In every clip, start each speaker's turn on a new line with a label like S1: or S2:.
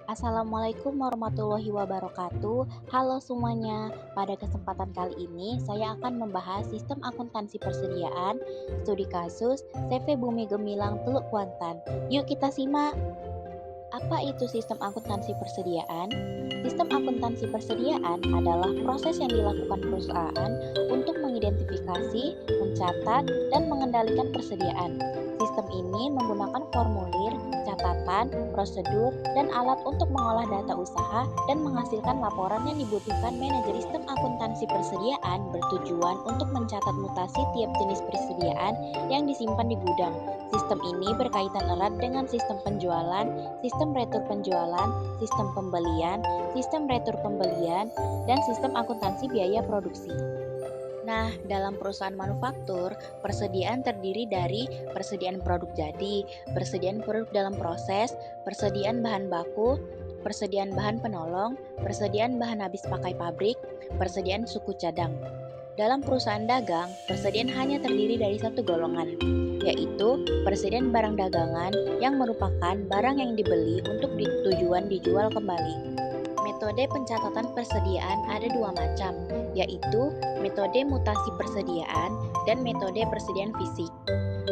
S1: Assalamualaikum warahmatullahi wabarakatuh. Halo semuanya. Pada kesempatan kali ini saya akan membahas sistem akuntansi persediaan, studi kasus, CV Bumi Gemilang Teluk Kuantan. Yuk kita simak. Apa itu sistem akuntansi persediaan? Sistem akuntansi persediaan adalah proses yang dilakukan perusahaan untuk mengidentifikasi, mencatat, dan mengendalikan persediaan. Sistem ini menggunakan formulir, catatan, prosedur, dan alat untuk mengolah data usaha dan menghasilkan laporan yang dibutuhkan manajer. Sistem akuntansi persediaan bertujuan untuk mencatat mutasi tiap jenis persediaan yang disimpan di gudang. Sistem ini berkaitan erat dengan sistem penjualan, sistem retur penjualan, sistem pembelian, sistem retur pembelian, dan sistem akuntansi biaya produksi. Nah, dalam perusahaan manufaktur, persediaan terdiri dari persediaan produk jadi, persediaan produk dalam proses, persediaan bahan baku, persediaan bahan penolong, persediaan bahan habis pakai pabrik, persediaan suku cadang. Dalam perusahaan dagang, persediaan hanya terdiri dari satu golongan, yaitu persediaan barang dagangan yang merupakan barang yang dibeli untuk tujuan dijual kembali. Metode pencatatan persediaan ada dua macam, yaitu metode mutasi persediaan dan metode persediaan fisik.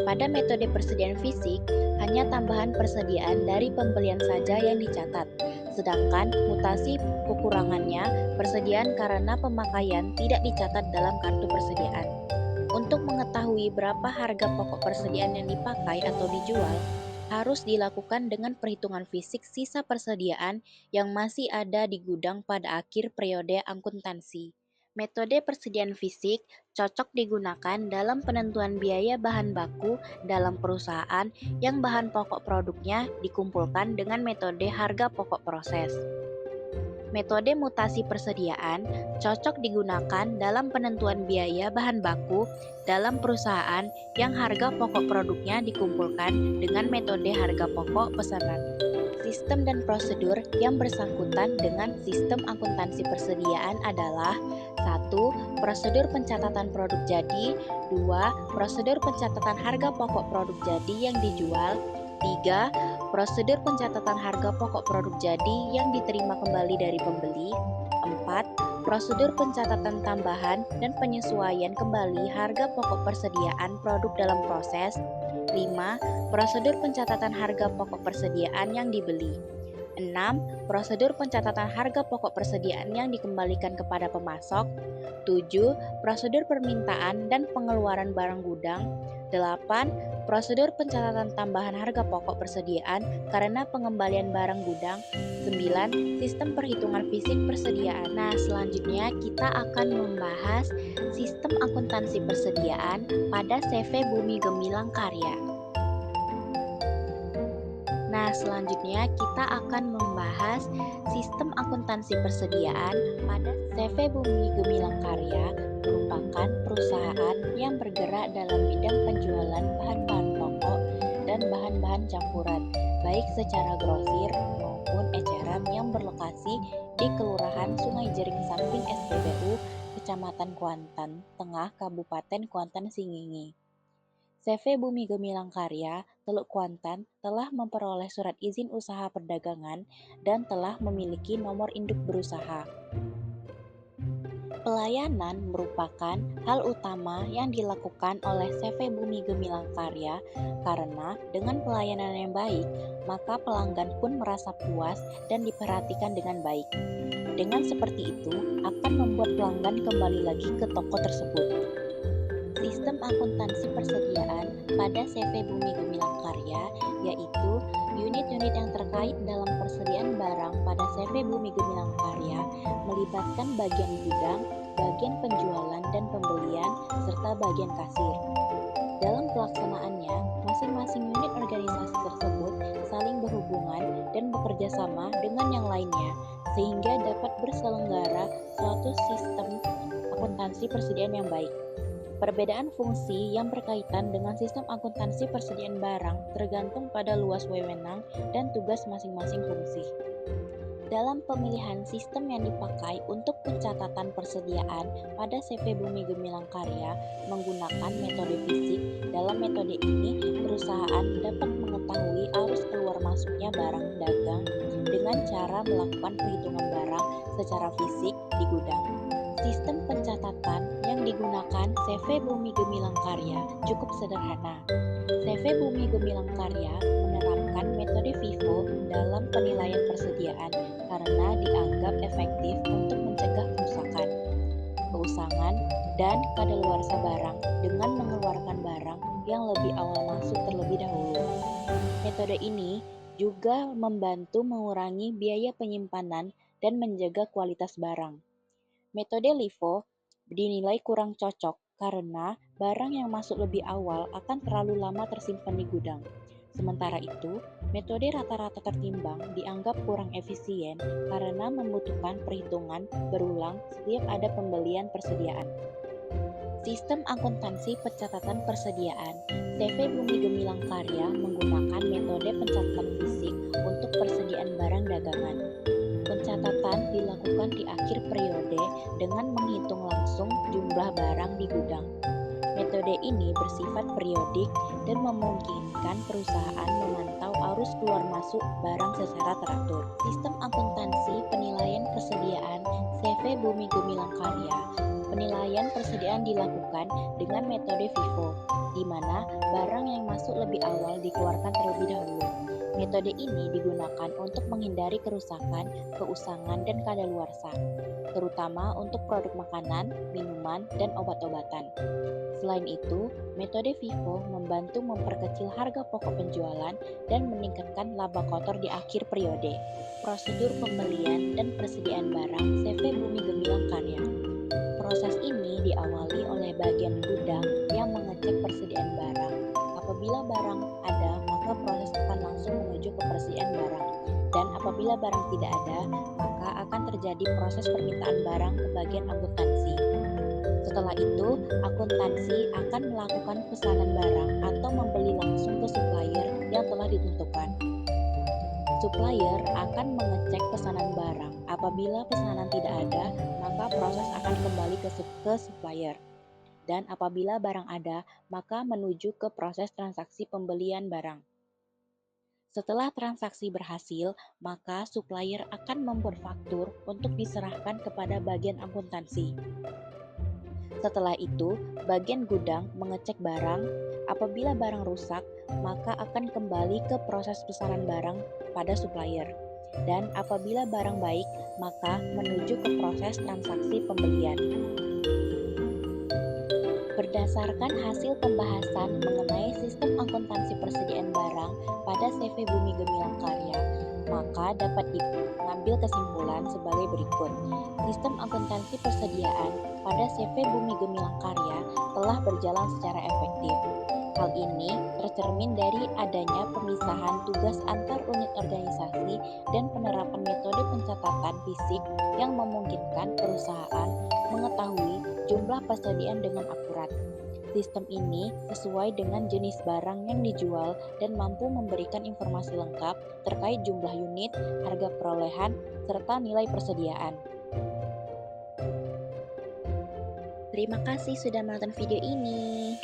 S1: Pada metode persediaan fisik, hanya tambahan persediaan dari pembelian saja yang dicatat, sedangkan mutasi kekurangannya persediaan karena pemakaian tidak dicatat dalam kartu persediaan. Untuk mengetahui berapa harga pokok persediaan yang dipakai atau dijual, harus dilakukan dengan perhitungan fisik sisa persediaan yang masih ada di gudang pada akhir periode akuntansi. Metode persediaan fisik cocok digunakan dalam penentuan biaya bahan baku dalam perusahaan yang bahan pokok produknya dikumpulkan dengan metode harga pokok proses. Metode mutasi persediaan cocok digunakan dalam penentuan biaya bahan baku dalam perusahaan yang harga pokok produknya dikumpulkan dengan metode harga pokok pesanan. Sistem dan prosedur yang bersangkutan dengan sistem akuntansi persediaan adalah 1. Prosedur pencatatan produk jadi, 2. Prosedur pencatatan harga pokok produk jadi yang dijual, 3. Prosedur pencatatan harga pokok produk jadi yang diterima kembali dari pembeli, 4. Prosedur pencatatan tambahan dan penyesuaian kembali harga pokok persediaan produk dalam proses, 5. Prosedur pencatatan harga pokok persediaan yang dibeli. 6. Prosedur pencatatan harga pokok persediaan yang dikembalikan kepada pemasok. 7. Prosedur permintaan dan pengeluaran barang gudang. 8. Prosedur pencatatan tambahan harga pokok persediaan karena pengembalian barang gudang. 9. Sistem perhitungan fisik persediaan. Nah, selanjutnya kita akan membahas sistem akuntansi persediaan pada CV Bumi Gemilang Karya. Nah, selanjutnya kita akan membahas sistem akuntansi persediaan pada CV Bumi Gemilang Karya merupakan perusahaan yang bergerak dalam bidang penjualan bahan-bahan pokok dan bahan-bahan campuran, baik secara grosir maupun eceran yang berlokasi di Kelurahan Sungai Jering samping SPBU, Kecamatan Kuantan Tengah, Kabupaten Kuantan Singingi. CV Bumi Gemilang Karya, Teluk Kuantan telah memperoleh surat izin usaha perdagangan dan telah memiliki nomor induk berusaha. Pelayanan merupakan hal utama yang dilakukan oleh CV Bumi Gemilang Karya karena dengan pelayanan yang baik, maka pelanggan pun merasa puas dan diperhatikan dengan baik. Dengan seperti itu, akan membuat pelanggan kembali lagi ke toko tersebut. Sistem akuntansi persediaan pada CV Bumi Gemilang Karya, yaitu unit-unit yang terkait dalam persediaan barang pada CV Bumi Gemilang Karya melibatkan bagian gudang, bagian penjualan dan pembelian, serta bagian kasir. Dalam pelaksanaannya, masing-masing unit organisasi tersebut saling berhubungan dan bekerja sama dengan yang lainnya, sehingga dapat berselenggara suatu sistem akuntansi persediaan yang baik. Perbedaan fungsi yang berkaitan dengan sistem akuntansi persediaan barang tergantung pada luas wewenang dan tugas masing-masing fungsi. Dalam pemilihan sistem yang dipakai untuk pencatatan persediaan pada CV Bumi Gemilang Karya menggunakan metode fisik. Dalam metode ini, perusahaan dapat mengetahui arus keluar masuknya barang dagang dengan dengan cara melakukan perhitungan barang secara fisik di gudang. Sistem pencatatan yang digunakan CV Bumi Gemilang Karya cukup sederhana. CV Bumi Gemilang Karya menerapkan metode FIFO dalam penilaian persediaan karena dianggap efektif untuk mencegah kerusakan, keusangan, dan kadaluarsa barang dengan mengeluarkan barang yang lebih awal masuk terlebih dahulu. Metode ini juga membantu mengurangi biaya penyimpanan dan menjaga kualitas barang. Metode LIFO dinilai kurang cocok karena barang yang masuk lebih awal akan terlalu lama tersimpan di gudang. Sementara itu, metode rata-rata tertimbang dianggap kurang efisien karena membutuhkan perhitungan berulang setiap ada pembelian persediaan. Sistem akuntansi pencatatan persediaan CV Bumi Gemilang Karya menggunakan metode pencatatan fisik untuk persediaan barang dagangan. Pencatatan dilakukan di akhir periode dengan menghitung langsung jumlah barang di gudang. Metode ini bersifat periodik dan memungkinkan perusahaan memantau arus keluar masuk barang secara teratur. Sistem akuntansi penilaian persediaan CV Bumi Gemilang Karya. Penilaian persediaan dilakukan dengan metode FIFO, di mana barang yang masuk lebih awal dikeluarkan terlebih dahulu. Metode ini digunakan untuk menghindari kerusakan, keusangan, dan kadaluarsa, terutama untuk produk makanan, minuman, dan obat-obatan. Selain itu, metode FIFO membantu memperkecil harga pokok penjualan dan meningkatkan laba kotor di akhir periode. Prosedur pembelian dan persediaan barang CV Bumi Gemilang Karya. Proses ini diawali oleh bagian gudang yang mengecek persediaan barang. Apabila barang ada, maka proses akan langsung menuju ke persediaan barang. Dan apabila barang tidak ada, maka akan terjadi proses permintaan barang ke bagian akuntansi. Setelah itu, akuntansi akan melakukan pesanan barang atau membeli langsung ke supplier yang telah ditentukan. Supplier akan mengecek pesanan barang. Apabila pesanan tidak ada, maka proses akan kembali ke supplier. Dan apabila barang ada, maka menuju ke proses transaksi pembelian barang. Setelah transaksi berhasil, maka supplier akan membuat faktur untuk diserahkan kepada bagian akuntansi. Setelah itu, bagian gudang mengecek barang. Apabila barang rusak, maka akan kembali ke proses pesanan barang pada supplier. Dan apabila barang baik, maka menuju ke proses transaksi pembelian. Berdasarkan hasil pembahasan mengenai sistem akuntansi persediaan barang pada CV Bumi Gemilang Karya, maka dapat diambil kesimpulan sebagai berikut. Sistem akuntansi persediaan pada CV Bumi Gemilang Karya telah berjalan secara efektif. Hal ini tercermin dari adanya pemisahan tugas antar unit organisasi dan penerapan metode pencatatan fisik yang memungkinkan perusahaan mengetahui jumlah persediaan dengan akurat. Sistem ini sesuai dengan jenis barang yang dijual dan mampu memberikan informasi lengkap terkait jumlah unit, harga perolehan, serta nilai persediaan. Terima kasih sudah menonton video ini.